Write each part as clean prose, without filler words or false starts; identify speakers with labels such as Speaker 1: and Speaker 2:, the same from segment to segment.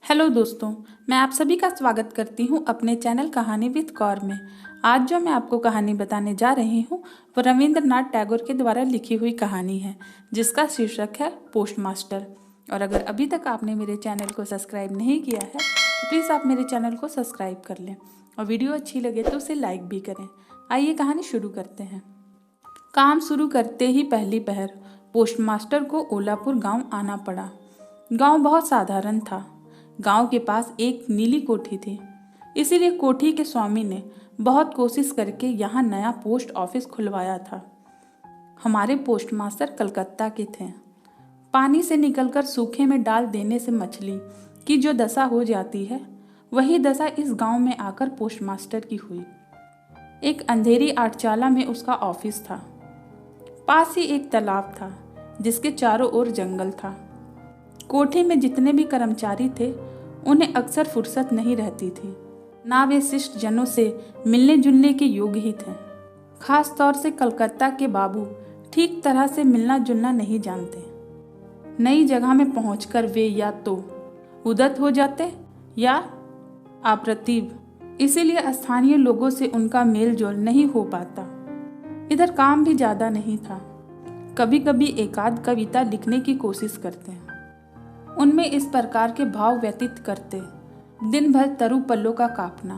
Speaker 1: Hello दोस्तों, मैं आप सभी का स्वागत करती हूँ अपने चैनल कहानी विद कौर में। आज जो मैं आपको कहानी बताने जा रही हूँ वो रविंद्रनाथ टैगोर के द्वारा लिखी हुई कहानी है, जिसका शीर्षक है पोस्टमास्टर। और अगर अभी तक आपने मेरे चैनल को सब्सक्राइब नहीं किया है तो प्लीज़ आप मेरे चैनल को सब्सक्राइब कर लें और वीडियो अच्छी लगे तो उसे लाइक भी करें। आइए कहानी शुरू करते हैं। काम शुरू करते ही पहली पहर पोस्टमास्टर को ओलापुर गांव आना पड़ा। गांव बहुत साधारण था। गांव के पास एक नीली कोठी थी, इसीलिए कोठी के स्वामी ने बहुत कोशिश करके यहाँ नया पोस्ट ऑफिस खुलवाया था। हमारे पोस्टमास्टर कलकत्ता के थे। पानी से निकलकर सूखे में डाल देने से मछली की जो दशा हो जाती है, वही दशा इस गांव में आकर पोस्टमास्टर की हुई। एक अंधेरी आटचाला में उसका ऑफिस था। पास ही एक तालाब था जिसके चारों ओर जंगल था। कोठी में जितने भी कर्मचारी थे उन्हें अक्सर फुर्सत नहीं रहती थी, ना वे शिष्ट जनों से मिलने जुलने के योग्य ही थे। खास तौर से कलकत्ता के बाबू ठीक तरह से मिलना जुलना नहीं जानते। नई जगह में पहुंचकर वे या तो उदास हो जाते या अप्रतिभ, इसीलिए स्थानीय लोगों से उनका मेल जोल नहीं हो पाता। इधर काम भी ज़्यादा नहीं था। कभी कभी एकाध कविता लिखने की कोशिश करते हैं, उनमें इस प्रकार के भाव व्यतीत करते। दिन भर तरु पल्लों का कांपना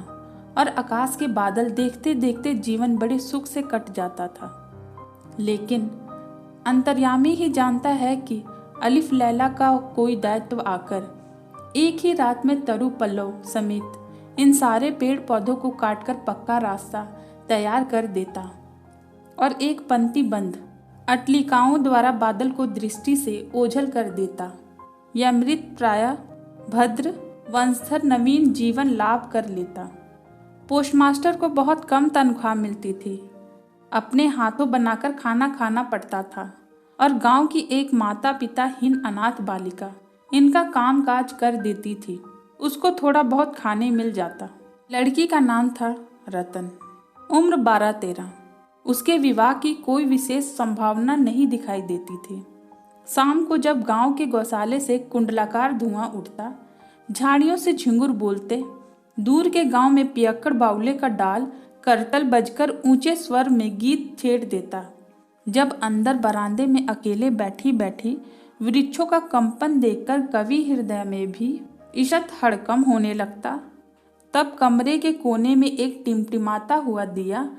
Speaker 1: और आकाश के बादल देखते देखते जीवन बड़े सुख से कट जाता था। लेकिन अंतर्यामी ही जानता है कि अलिफ लैला का कोई दायित्व आकर एक ही रात में तरु पल्लव समेत इन सारे पेड़ पौधों को काटकर पक्का रास्ता तैयार कर देता और एक पंक्ति बंद अटलिकाओं द्वारा बादल को दृष्टि से ओझल कर देता। यह मृत प्राय भद्र वंशधर नवीन जीवन लाभ कर लेता। पोस्टमास्टर को बहुत कम तनख्वाह मिलती थी। अपने हाथों बनाकर खाना खाना पड़ता था और गांव की एक माता पिताहीन अनाथ बालिका इनका काम काज कर देती थी। उसको थोड़ा बहुत खाने मिल जाता। लड़की का नाम था रतन, उम्र 12-13। उसके विवाह की कोई विशेष संभावना नहीं दिखाई देती थी। शाम को जब गांव के गौशाले से कुंडलाकार धुआं उठता, झाड़ियों से झिंगुर बोलते, दूर के गांव में पियक्कड़ बाउले का डाल करतल बजकर ऊंचे स्वर में गीत छेड़ देता। जब अंदर बरामदे में अकेले बैठी बैठी वृक्षों का कंपन देखकर कवि हृदय में भी ईषत हड़कंप होने लगता, तब कमरे के कोने में एक टिमटिमाता हुआ दिया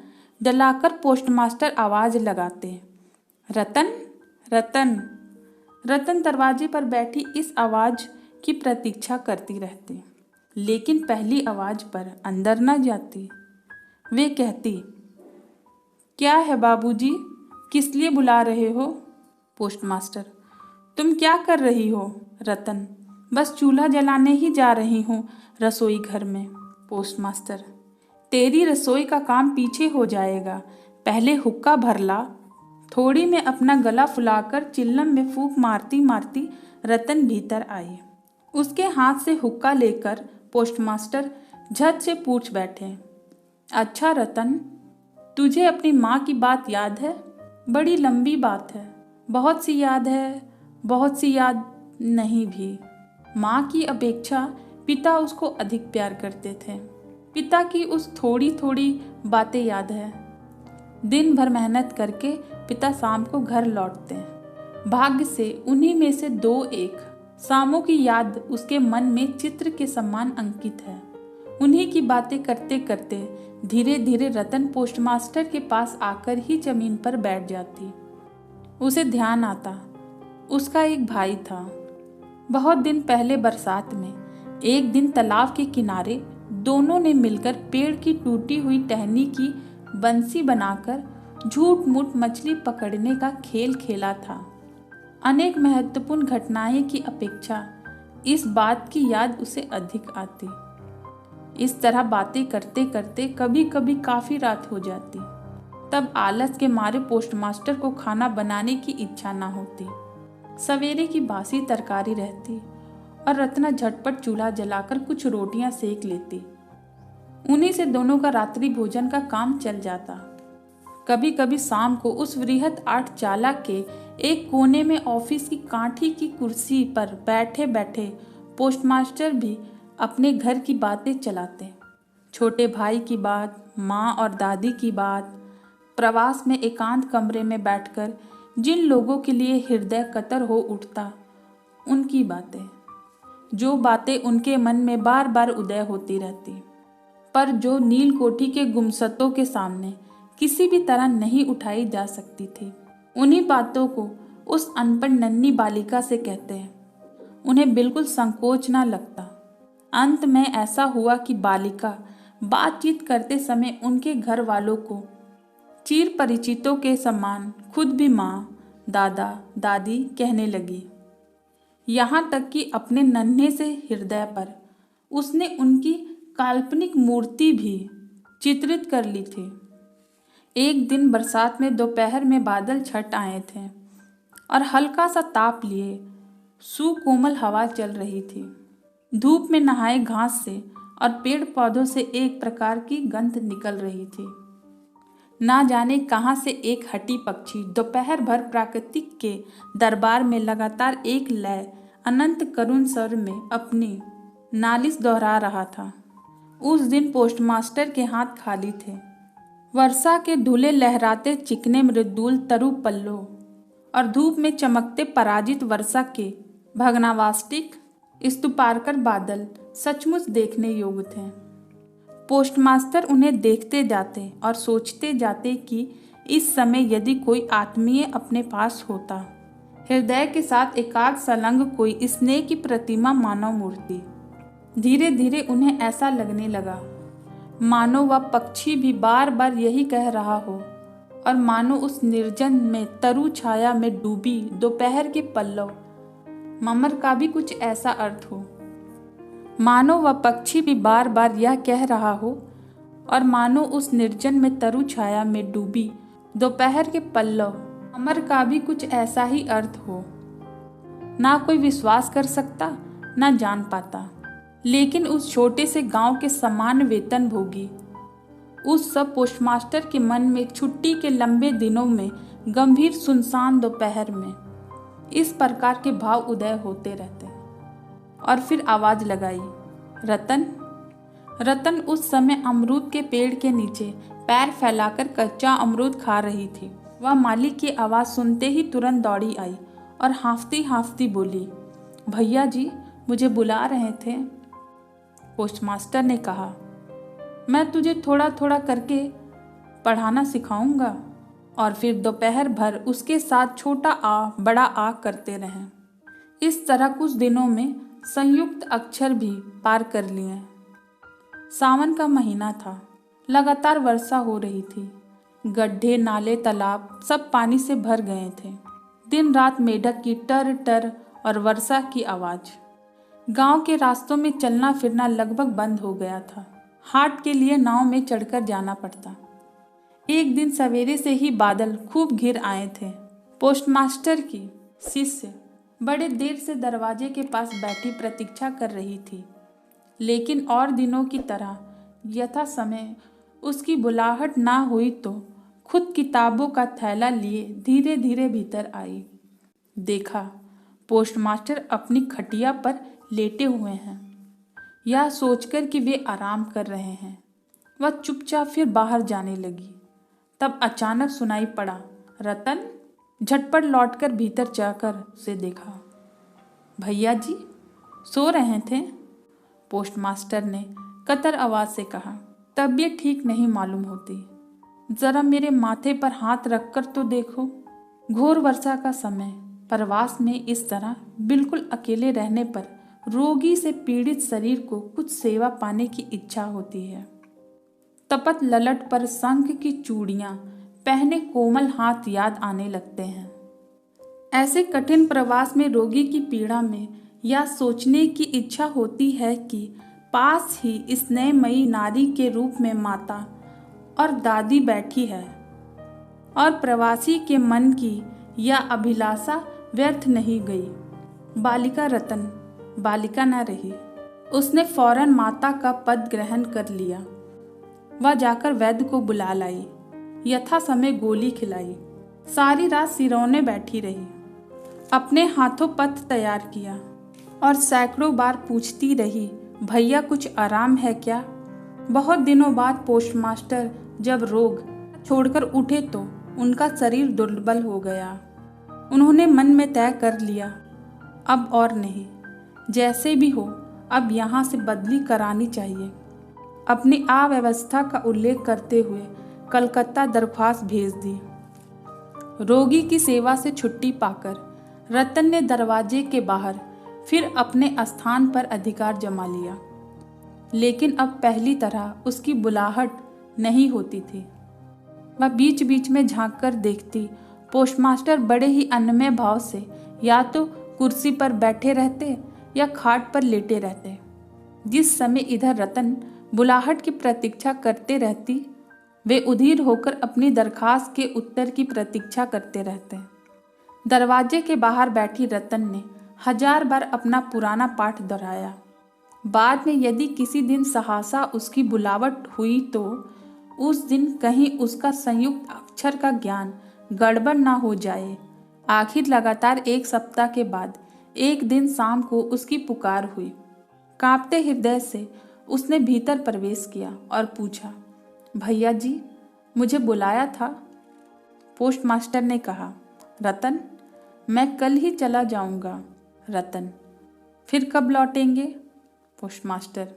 Speaker 1: जलाकर पोस्टमास्टर आवाज लगाते, रतन रतन। रतन दरवाजे पर बैठी इस आवाज की प्रतीक्षा करती रहती, लेकिन पहली आवाज पर अंदर न जाती। वे कहती, क्या है बाबूजी, किस लिए बुला रहे हो? पोस्टमास्टर, तुम क्या कर रही हो? रतन, बस चूल्हा जलाने ही जा रही हूँ रसोई घर में। पोस्टमास्टर, तेरी रसोई का काम पीछे हो जाएगा, पहले हुक्का भर ला। थोड़ी में अपना गला फुलाकर चिल्लम में फूंक मारती मारती रतन भीतर आई। उसके हाथ से हुक्का लेकर पोस्टमास्टर झट से पूछ बैठे, अच्छा रतन, तुझे अपनी माँ की बात याद है? बड़ी लंबी बात है। बहुत सी याद है, बहुत सी याद नहीं भी। माँ की अपेक्षा पिता उसको अधिक प्यार करते थे। पिता की उस थोड़ी थोड़ी बातें याद है। दिन भर मेहनत करके पिता शाम को घर लौटते हैं। भाग्य से उन्हीं में से 2-1 शामों की याद उसके मन में चित्र के समान अंकित है। उन्हीं की बातें करते करते धीरे धीरे रतन पोस्टमास्टर के पास आकर ही जमीन पर बैठ जाती। उसे ध्यान आता, उसका एक भाई था। बहुत दिन पहले बरसात में एक दिन तालाब के किनारे दोनों ने मिलकर पेड़ की टूटी हुई टहनी की बंसी बनाकर झूठ मूठ मछली पकड़ने का खेल खेला था। अनेक महत्वपूर्ण घटनाएं की अपेक्षा इस बात की याद उसे अधिक आती। इस तरह बातें करते करते कभी कभी काफी रात हो जाती। तब आलस के मारे पोस्टमास्टर को खाना बनाने की इच्छा ना होती। सवेरे की बासी तरकारी रहती और रत्ना झटपट चूल्हा जलाकर कुछ रोटियां सेक लेती। उन्हीं से दोनों का रात्रि भोजन का काम चल जाता। कभी कभी शाम को उस वृहत आटचाला के एक कोने में ऑफिस की कांठी की कुर्सी पर बैठे बैठे पोस्टमास्टर भी अपने घर की बातें चलाते। छोटे भाई की बात, माँ और दादी की बात, प्रवास में एकांत कमरे में बैठकर जिन लोगों के लिए हृदय कतर हो उठता उनकी बातें, जो बातें उनके मन में बार बार उदय होती रहती, पर जो नील कोठी के गुमसतों के सामने किसी भी तरह नहीं उठाई जा सकती थी। उन्हीं बातों को उस अनपढ़ नन्ही बालिका से कहते हैं। उन्हें बिल्कुल संकोच ना लगता। अंत में ऐसा हुआ कि बालिका बातचीत करते समय उनके घर वालों को चिर परिचितों के समान खुद भी माँ, दादा, दादी कहने लगी। यहाँ तक कि अपने नन्हे से हृदय पर उसने उनकी काल्पनिक मूर्ति भी चित्रित कर ली थी। एक दिन बरसात में दोपहर में बादल छट आए थे और हल्का सा ताप लिए सुकोमल हवा चल रही थी। धूप में नहाए घास से और पेड़ पौधों से एक प्रकार की गंध निकल रही थी। ना जाने कहाँ से एक हठी पक्षी दोपहर भर प्राकृतिक के दरबार में लगातार एक लय अनंत करुण स्वर में अपनी नालिश दोहरा रहा था। उस दिन पोस्टमास्टर के हाथ खाली थे। वर्षा के धुले लहराते चिकने मृदुल तरु पल्लों और धूप में चमकते पराजित वर्षा के भग्नावास्टिक स्तूपाकार बादल सचमुच देखने योग्य थे। पोस्टमास्टर उन्हें देखते जाते और सोचते जाते कि इस समय यदि कोई आत्मीय अपने पास होता, हृदय के साथ एकाग्र संलग्न कोई स्नेह की प्रतिमा, मानव मूर्ति। धीरे धीरे उन्हें ऐसा लगने लगा मानो वह पक्षी भी बार बार यही कह रहा हो और मानो उस निर्जन में तरु छाया में डूबी दोपहर के पल्लव ममर का भी कुछ ऐसा अर्थ हो। मानो वह पक्षी भी बार बार यह कह रहा हो और मानो उस निर्जन में तरु छाया में डूबी दोपहर के पल्लव ममर का भी कुछ ऐसा ही अर्थ हो। ना कोई विश्वास कर सकता, ना जान पाता, लेकिन उस छोटे से गांव के समान वेतन भोगी उस सब पोस्टमास्टर के मन में छुट्टी के लंबे दिनों में गंभीर सुनसान दोपहर में इस प्रकार के भाव उदय होते रहते। और फिर आवाज लगाई, रतन। रतन उस समय अमरूद के पेड़ के नीचे पैर फैलाकर कच्चा अमरूद खा रही थी। वह मालिक की आवाज सुनते ही तुरंत दौड़ी आई और हांफती हांफती बोली, भैया जी मुझे बुला रहे थे। पोस्टमास्टर ने कहा, मैं तुझे थोड़ा थोड़ा करके पढ़ाना सिखाऊंगा। और फिर दोपहर भर उसके साथ छोटा आ बड़ा आ करते रहें। इस तरह कुछ दिनों में संयुक्त अक्षर भी पार कर लिए। सावन का महीना था। लगातार वर्षा हो रही थी। गड्ढे, नाले, तालाब सब पानी से भर गए थे। दिन रात मेढक की टर टर और वर्षा की आवाज। गांव के रास्तों में चलना फिरना लगभग बंद हो गया था। हाट के लिए नाव में चढ़कर जाना पड़ता। एक दिन सवेरे से ही बादल खूब घिर आए थे। पोस्टमास्टर की शिष्य बड़े देर से दरवाजे के पास बैठी प्रतीक्षा कर रही थी, लेकिन और दिनों की तरह यथा समय उसकी बुलाहट ना हुई तो खुद किताबों का थैला लिए धीरे धीरे भीतर आई। देखा, पोस्टमास्टर अपनी खटिया पर लेटे हुए हैं, यह सोचकर कि वे आराम कर रहे हैं। वह चुपचाप फिर बाहर जाने लगी। तब अचानक सुनाई पड़ा, रतन। झटपट लौटकर भीतर जाकर उसे देखा। भैया जी सो रहे थे? पोस्टमास्टर ने कतर आवाज से कहा। तबीयत ठीक नहीं मालूम होती, जरा मेरे माथे पर हाथ रखकर तो देखो। घोर वर्षा का समय, प्रवास में इस तरह बिल्कुल अकेले रहने पर रोगी से पीड़ित शरीर को कुछ सेवा पाने की इच्छा होती है। तपत ललट पर शंख की चूड़ियां पहने कोमल हाथ याद आने लगते हैं। ऐसे कठिन प्रवास में रोगी की पीड़ा में यह सोचने की इच्छा होती है कि पास ही स्नेहमयी नारी के रूप में माता और दादी बैठी है और प्रवासी के मन की यह अभिलाषा व्यर्थ नहीं गई। बालिका रतन बालिका न रही। उसने फौरन माता का पद ग्रहण कर लिया। वह जाकर वैद्य को बुला लाई, यथा समय गोली खिलाई। सारी रात सिरौने बैठी रही, अपने हाथों पथ तैयार किया। और सैकड़ों बार पूछती रही, भैया कुछ आराम है क्या। बहुत दिनों बाद पोस्टमास्टर जब रोग छोड़कर उठे तो उनका शरीर दुर्बल हो गया। उन्होंने मन में तय कर लिया, अब और नहीं, जैसे भी हो अब यहाँ से बदली करानी चाहिए। अपनी अव्यवस्था का उल्लेख करते हुए कलकत्ता दरख्वास्त भेज दी। रोगी की सेवा से छुट्टी पाकर रतन ने दरवाजे के बाहर फिर अपने स्थान पर अधिकार जमा लिया, लेकिन अब पहली तरह उसकी बुलाहट नहीं होती थी। वह बीच बीच में झांक कर देखती। पोस्टमास्टर बड़े ही अन्नमय भाव से या तो कुर्सी पर बैठे रहते या खाट पर लेटे रहते। जिस समय इधर रतन बुलाहट की प्रतीक्षा करते रहती, वे उधीर होकर अपनी दरखास्त के उत्तर की प्रतीक्षा करते रहते। दरवाजे के बाहर बैठी रतन ने 1000 बार अपना पुराना पाठ दोहराया। बाद में यदि किसी दिन सहसा उसकी बुलावट हुई तो उस दिन कहीं उसका संयुक्त अक्षर का ज्ञान गड़बड़ ना हो जाए। आखिर लगातार 1 सप्ताह के बाद एक दिन शाम को उसकी पुकार हुई। कांपते हृदय से उसने भीतर प्रवेश किया और पूछा, भैया जी मुझे बुलाया था। पोस्टमास्टर ने कहा, रतन मैं कल ही चला जाऊंगा। रतन, फिर कब लौटेंगे। पोस्टमास्टर,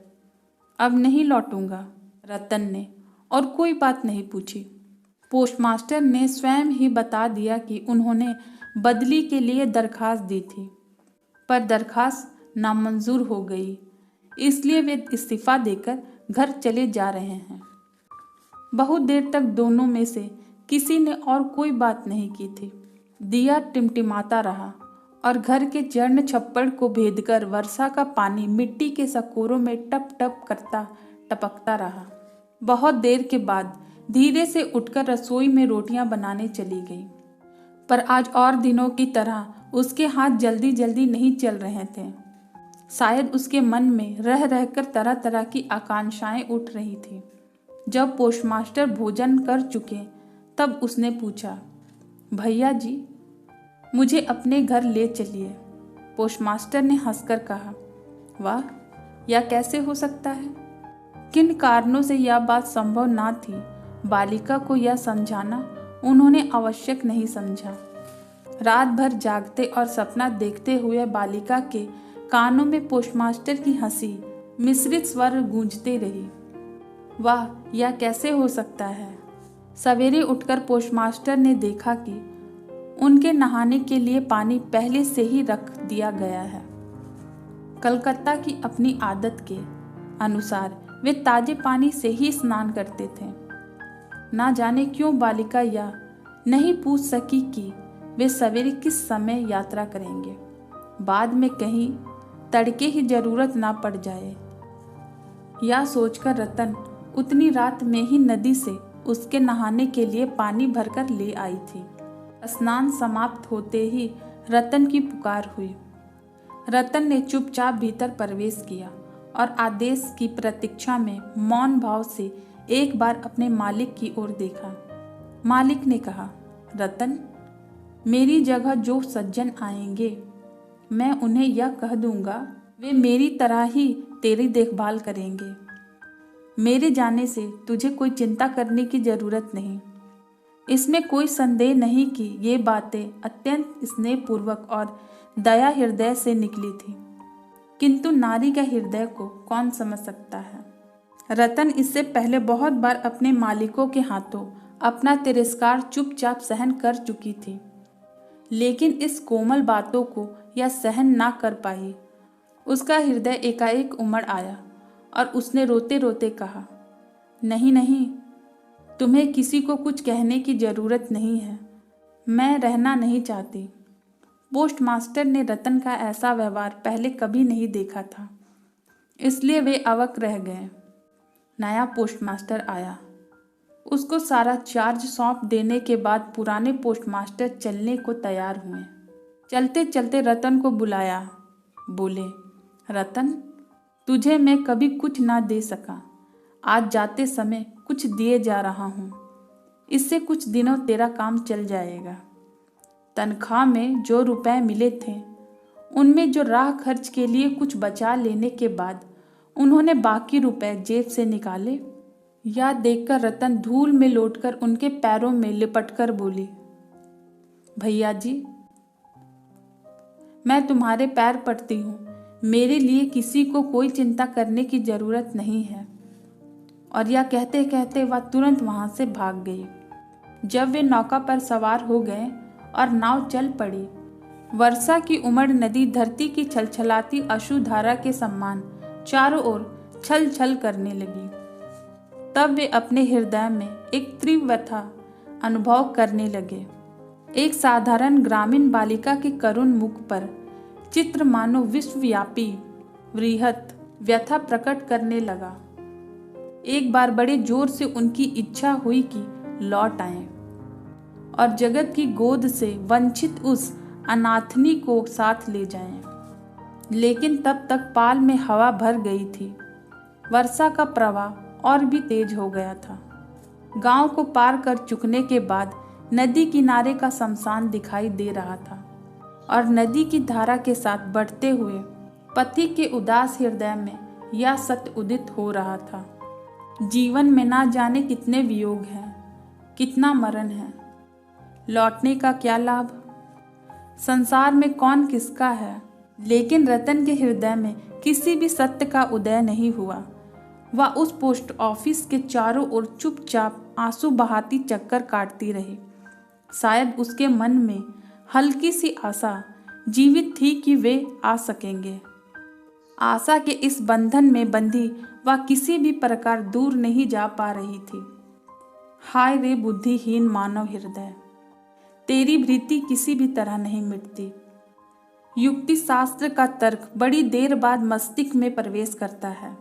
Speaker 1: अब नहीं लौटूंगा। रतन ने और कोई बात नहीं पूछी। पोस्टमास्टर ने स्वयं ही बता दिया कि उन्होंने बदली के लिए दरखास्त दी थी, पर दरखास्त नामंजूर हो गई, इसलिए वे इस्तीफा देकर घर चले जा रहे हैं। बहुत देर तक दोनों में से किसी ने और कोई बात नहीं की थी। दिया टिमटिमाता रहा और घर के चरण छप्पड़ को भेदकर वर्षा का पानी मिट्टी के सकोरों में टप टप करता टपकता रहा। बहुत देर के बाद धीरे से उठकर रसोई में रोटियां बनाने चली गई, पर आज और दिनों की तरह उसके हाथ जल्दी जल्दी नहीं चल रहे थे। शायद उसके मन में रह रहकर तरह तरह की आकांक्षाएं उठ रही थी। जब पोस्टमास्टर भोजन कर चुके तब उसने पूछा, भैया जी मुझे अपने घर ले चलिए। पोस्टमास्टर ने हंसकर कहा, वाह, यह कैसे हो सकता है। किन कारणों से यह बात संभव ना थी, बालिका को यह समझाना उन्होंने आवश्यक नहीं समझा। रात भर जागते और सपना देखते हुए बालिका के कानों में पोस्टमास्टर की हंसी मिश्रित स्वर गूंजते रही। वाह, यह कैसे हो सकता है। सवेरे उठकर पोस्टमास्टर ने देखा कि उनके नहाने के लिए पानी पहले से ही रख दिया गया है। कलकत्ता की अपनी आदत के अनुसार वे ताजे पानी से ही स्नान करते थे। ना जाने क्यों बालिका यह नहीं पूछ सकी कि वे सवेरे किस समय यात्रा करेंगे, बाद में कहीं तड़के ही जरूरत ना पड़ जाए। यह सोचकर रतन उतनी रात में ही नदी से उसके नहाने के लिए पानी भरकर ले आई थी। स्नान समाप्त होते ही रतन की पुकार हुई। रतन ने चुपचाप भीतर प्रवेश किया और आदेश की प्रतीक्षा में मौन भाव से एक बार अपने मालिक की ओर देखा। मालिक ने कहा, रतन, मेरी जगह जो सज्जन आएंगे मैं उन्हें यह कह दूंगा, वे मेरी तरह ही तेरी देखभाल करेंगे। मेरे जाने से तुझे कोई चिंता करने की जरूरत नहीं। इसमें कोई संदेह नहीं कि ये बातें अत्यंत स्नेहपूर्वक और दया हृदय से निकली थी, किंतु नारी का हृदय को कौन समझ सकता है। रतन इससे पहले बहुत बार अपने मालिकों के हाथों अपना तिरस्कार चुपचाप सहन कर चुकी थी, लेकिन इस कोमल बातों को यह सहन ना कर पाई। उसका हृदय एकाएक उमड़ आया और उसने रोते रोते कहा, नहीं नहीं, तुम्हें किसी को कुछ कहने की जरूरत नहीं है, मैं रहना नहीं चाहती। पोस्टमास्टर ने रतन का ऐसा व्यवहार पहले कभी नहीं देखा था, इसलिए वे अवाक रह गए। नया पोस्टमास्टर आया। उसको सारा चार्ज सौंप देने के बाद पुराने पोस्टमास्टर चलने को तैयार हुए। चलते चलते रतन को बुलाया। बोले, रतन, तुझे मैं कभी कुछ ना दे सका, आज जाते समय कुछ दिए जा रहा हूँ। इससे कुछ दिनों तेरा काम चल जाएगा। तनख्वाह में जो रुपए मिले थे उनमें जो राह खर्च के लिए कुछ बचा लेने के बाद उन्होंने बाकी रुपए जेब से निकाले, यह देखकर रतन धूल में लौटकर उनके पैरों में लिपटकर बोली, भैया जी, मैं तुम्हारे पैर पड़ती हूँ, मेरे लिए किसी को कोई चिंता करने की जरूरत नहीं है। और यह कहते कहते वह तुरंत वहां से भाग गई। जब वे नौका पर सवार हो गए और नाव चल पड़ी, वर्षा की उमड़ नदी धरती की छलछलाती अश्रुधारा के समान चारों ओर छल छल करने लगी। तब वे अपने हृदय में एक तीव्र व्यथा अनुभव करने लगे। एक साधारण ग्रामीण बालिका के करुण मुख पर चित्र मानो विश्वव्यापी वृहत व्यथा प्रकट करने लगा। एक बार बड़े जोर से उनकी इच्छा हुई कि लौट आएं और जगत की गोद से वंचित उस अनाथनी को साथ ले जाएं। लेकिन तब तक पाल में हवा भर गई थी। वर्षा का प्रवाह और भी तेज हो गया था। गांव को पार कर चुकने के बाद नदी किनारे का शमशान दिखाई दे रहा था और नदी की धारा के साथ बढ़ते हुए पति के उदास हृदय में यह सत्य उदित हो रहा था, जीवन में ना जाने कितने वियोग हैं, कितना मरण है, लौटने का क्या लाभ, संसार में कौन किसका है। लेकिन रतन के हृदय में किसी भी सत्य का उदय नहीं हुआ। वह उस पोस्ट ऑफिस के चारों ओर चुपचाप आंसू बहाती चक्कर काटती रही। शायद उसके मन में हल्की सी आशा जीवित थी कि वे आ सकेंगे। आशा के इस बंधन में बंधी वह किसी भी प्रकार दूर नहीं जा पा रही थी। हाय रे बुद्धिहीन मानव हृदय, तेरी भृति किसी भी तरह नहीं मिटती। युक्ति शास्त्र का तर्क बड़ी देर बाद मस्तिष्क में प्रवेश करता है।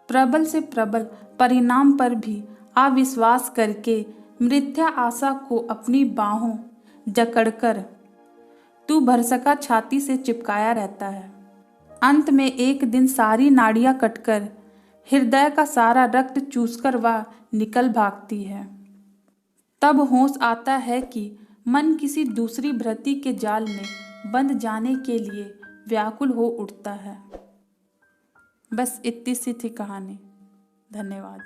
Speaker 1: प्रबल से प्रबल परिणाम पर भी अविश्वास करके मिथ्या आशा को अपनी बाहों जकड़कर तू भरसका छाती से चिपकाया रहता है। अंत में एक दिन सारी नाड़ियां कटकर हृदय का सारा रक्त चूसकर वह निकल भागती है। तब होश आता है कि मन किसी दूसरी भ्रति के जाल में बंध जाने के लिए व्याकुल हो उठता है। बस इतनी सी थी कहानी। धन्यवाद।